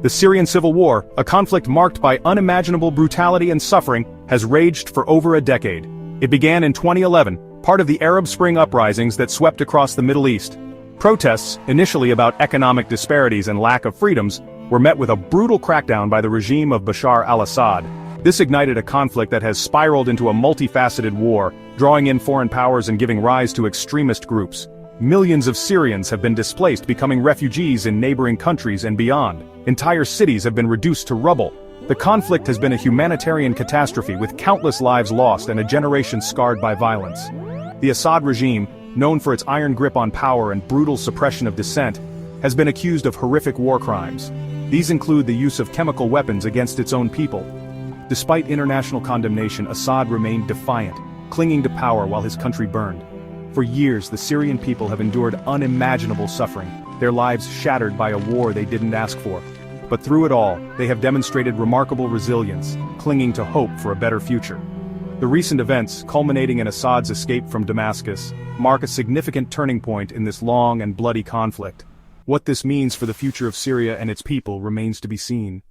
The Syrian civil war, a conflict marked by unimaginable brutality and suffering, has raged for over a decade. It began in 2011, part of the Arab Spring uprisings that swept across the Middle East. Protests, initially about economic disparities and lack of freedoms, were met with a brutal crackdown by the regime of Bashar al-Assad. This ignited a conflict that has spiraled into a multifaceted war, drawing in foreign powers and giving rise to extremist groups. Millions of Syrians have been displaced, becoming refugees in neighboring countries and beyond. Entire cities have been reduced to rubble. The conflict has been a humanitarian catastrophe with countless lives lost and a generation scarred by violence. The Assad regime, known for its iron grip on power and brutal suppression of dissent, has been accused of horrific war crimes. These include the use of chemical weapons against its own people. Despite international condemnation, Assad remained defiant, clinging to power while his country burned. For years, the Syrian people have endured unimaginable suffering, their lives shattered by a war they didn't ask for. But through it all, they have demonstrated remarkable resilience, clinging to hope for a better future. The recent events, culminating in Assad's escape from Damascus, mark a significant turning point in this long and bloody conflict. What this means for the future of Syria and its people remains to be seen.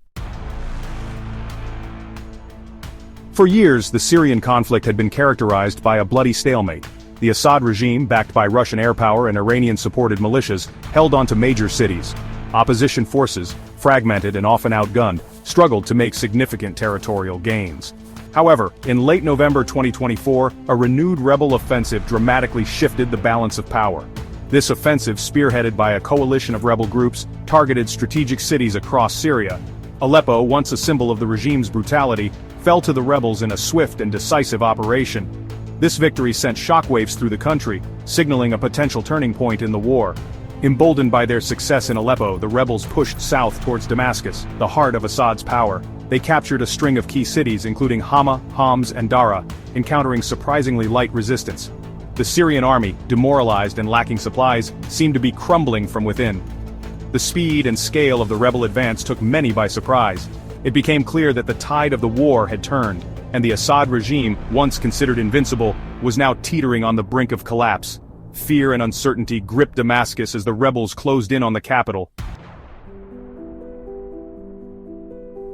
For years, the Syrian conflict had been characterized by a bloody stalemate. The Assad regime, backed by Russian air power and Iranian-supported militias, held onto major cities. Opposition forces, fragmented and often outgunned, struggled to make significant territorial gains. However, in late November 2024, a renewed rebel offensive dramatically shifted the balance of power. This offensive, spearheaded by a coalition of rebel groups, targeted strategic cities across Syria. Aleppo, once a symbol of the regime's brutality, fell to the rebels in a swift and decisive operation. This victory sent shockwaves through the country, signaling a potential turning point in the war. Emboldened by their success in Aleppo, the rebels pushed south towards Damascus, the heart of Assad's power. They captured a string of key cities including Hama, Homs, and Dara, encountering surprisingly light resistance. The Syrian army, demoralized and lacking supplies, seemed to be crumbling from within. The speed and scale of the rebel advance took many by surprise. It became clear that the tide of the war had turned, and the Assad regime, once considered invincible, was now teetering on the brink of collapse. Fear and uncertainty gripped Damascus as the rebels closed in on the capital.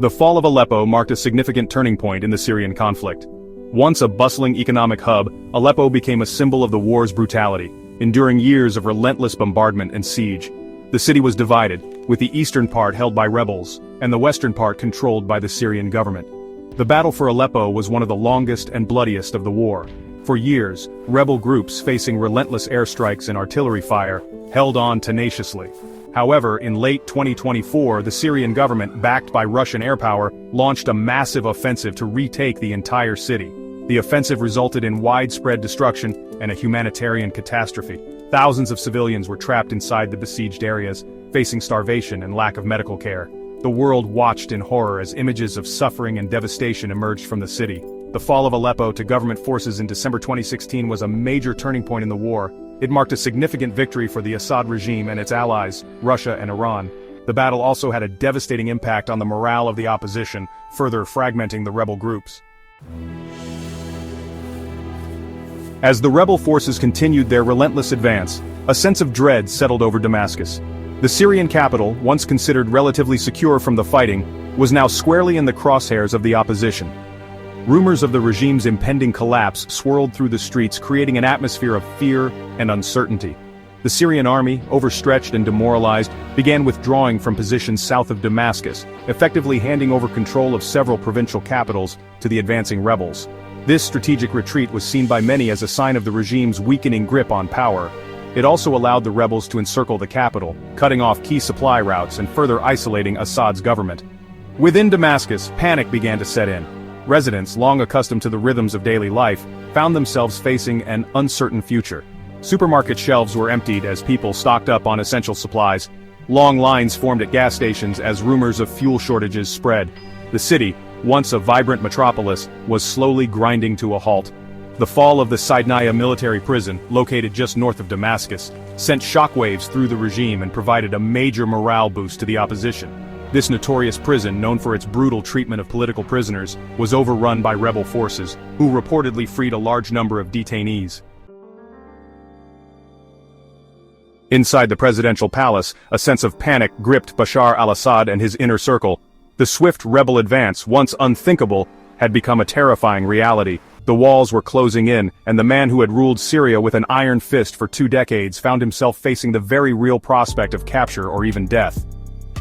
The fall of Aleppo marked a significant turning point in the Syrian conflict. Once a bustling economic hub, Aleppo became a symbol of the war's brutality, enduring years of relentless bombardment and siege. The city was divided, with the eastern part held by rebels, and the western part controlled by the Syrian government. The battle for Aleppo was one of the longest and bloodiest of the war. For years, rebel groups facing relentless airstrikes and artillery fire held on tenaciously. However, in late 2024, the Syrian government, backed by Russian air power, launched a massive offensive to retake the entire city. The offensive resulted in widespread destruction and a humanitarian catastrophe. Thousands of civilians were trapped inside the besieged areas, facing starvation and lack of medical care. The world watched in horror as images of suffering and devastation emerged from the city. The fall of Aleppo to government forces in December 2016 was a major turning point in the war. It marked a significant victory for the Assad regime and its allies, Russia and Iran. The battle also had a devastating impact on the morale of the opposition, further fragmenting the rebel groups. As the rebel forces continued their relentless advance, a sense of dread settled over Damascus. The Syrian capital, once considered relatively secure from the fighting, was now squarely in the crosshairs of the opposition. Rumors of the regime's impending collapse swirled through the streets, creating an atmosphere of fear and uncertainty. The Syrian army, overstretched and demoralized, began withdrawing from positions south of Damascus, effectively handing over control of several provincial capitals to the advancing rebels. This strategic retreat was seen by many as a sign of the regime's weakening grip on power. It also allowed the rebels to encircle the capital, cutting off key supply routes and further isolating Assad's government. Within Damascus, panic began to set in. Residents, long accustomed to the rhythms of daily life, found themselves facing an uncertain future. Supermarket shelves were emptied as people stocked up on essential supplies. Long lines formed at gas stations as rumors of fuel shortages spread. The city, once a vibrant metropolis, was slowly grinding to a halt. The fall of the Saidnaya military prison, located just north of Damascus, sent shockwaves through the regime and provided a major morale boost to the opposition. This notorious prison, known for its brutal treatment of political prisoners, was overrun by rebel forces, who reportedly freed a large number of detainees. Inside the presidential palace, a sense of panic gripped Bashar al-Assad and his inner circle. The swift rebel advance, once unthinkable, had become a terrifying reality. The walls were closing in, and the man who had ruled Syria with an iron fist for 2 decades found himself facing the very real prospect of capture or even death.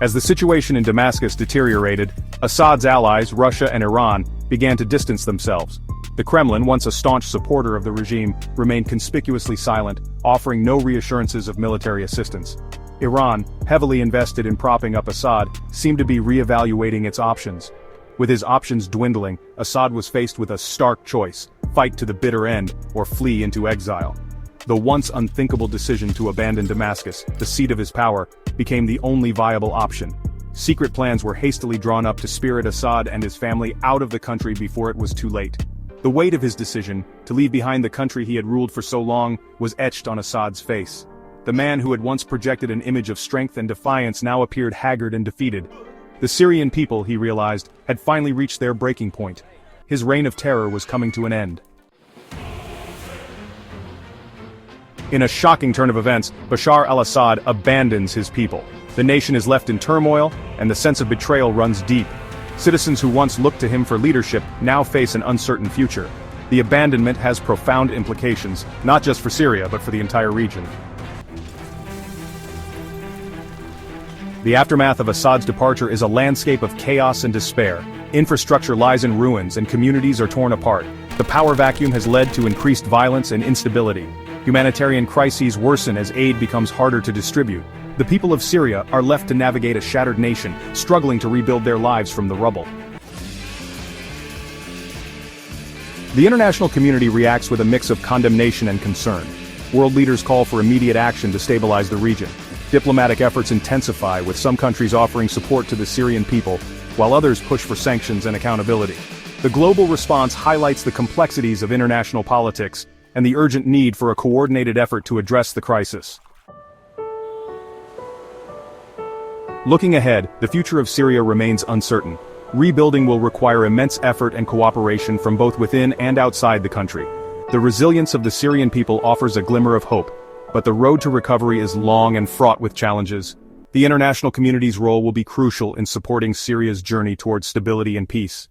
As the situation in Damascus deteriorated, Assad's allies, Russia and Iran, began to distance themselves. The Kremlin, once a staunch supporter of the regime, remained conspicuously silent, offering no reassurances of military assistance. Iran, heavily invested in propping up Assad, seemed to be re-evaluating its options. With his options dwindling, Assad was faced with a stark choice: fight to the bitter end, or flee into exile. The once unthinkable decision to abandon Damascus, the seat of his power, became the only viable option. Secret plans were hastily drawn up to spirit Assad and his family out of the country before it was too late. The weight of his decision, to leave behind the country he had ruled for so long, was etched on Assad's face. The man who had once projected an image of strength and defiance now appeared haggard and defeated. The Syrian people, he realized, had finally reached their breaking point. His reign of terror was coming to an end. In a shocking turn of events, Bashar al-Assad abandons his people. The nation is left in turmoil, and the sense of betrayal runs deep. Citizens who once looked to him for leadership now face an uncertain future. The abandonment has profound implications, not just for Syria but for the entire region. The aftermath of Assad's departure is a landscape of chaos and despair. Infrastructure lies in ruins and communities are torn apart. The power vacuum has led to increased violence and instability. Humanitarian crises worsen as aid becomes harder to distribute. The people of Syria are left to navigate a shattered nation, struggling to rebuild their lives from the rubble. The international community reacts with a mix of condemnation and concern. World leaders call for immediate action to stabilize the region. Diplomatic efforts intensify, with some countries offering support to the Syrian people, while others push for sanctions and accountability. The global response highlights the complexities of international politics and the urgent need for a coordinated effort to address the crisis. Looking ahead, the future of Syria remains uncertain. Rebuilding will require immense effort and cooperation from both within and outside the country. The resilience of the Syrian people offers a glimmer of hope, but the road to recovery is long and fraught with challenges. The international community's role will be crucial in supporting Syria's journey towards stability and peace.